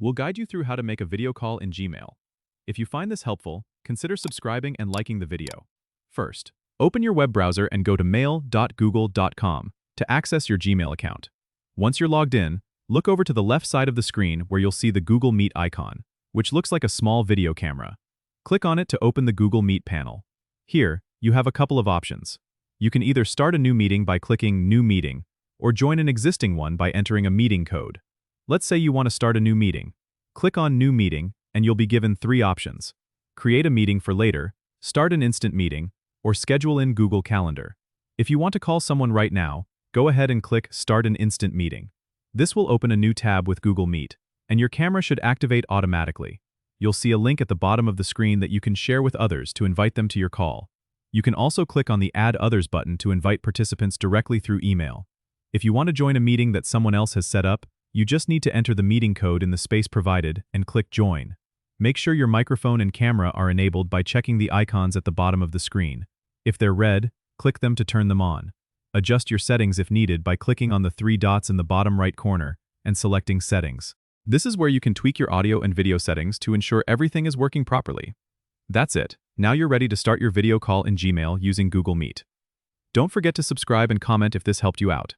We'll guide you through how to make a video call in Gmail. If you find this helpful, consider subscribing and liking the video. First, open your web browser and go to mail.google.com to access your Gmail account. Once you're logged in, look over to the left side of the screen where you'll see the Google Meet icon, which looks like a small video camera. Click on it to open the Google Meet panel. Here, you have a couple of options. You can either start a new meeting by clicking New Meeting, or join an existing one by entering a meeting code. Let's say you want to start a new meeting. Click on New Meeting, and you'll be given three options: create a meeting for later, start an instant meeting, or schedule in Google Calendar. If you want to call someone right now, go ahead and click Start an Instant Meeting. This will open a new tab with Google Meet, and your camera should activate automatically. You'll see a link at the bottom of the screen that you can share with others to invite them to your call. You can also click on the Add Others button to invite participants directly through email. If you want to join a meeting that someone else has set up, you just need to enter the meeting code in the space provided and click Join. Make sure your microphone and camera are enabled by checking the icons at the bottom of the screen. If they're red, click them to turn them on. Adjust your settings if needed by clicking on the three dots in the bottom right corner and selecting Settings. This is where you can tweak your audio and video settings to ensure everything is working properly. That's it. Now you're ready to start your video call in Gmail using Google Meet. Don't forget to subscribe and comment if this helped you out.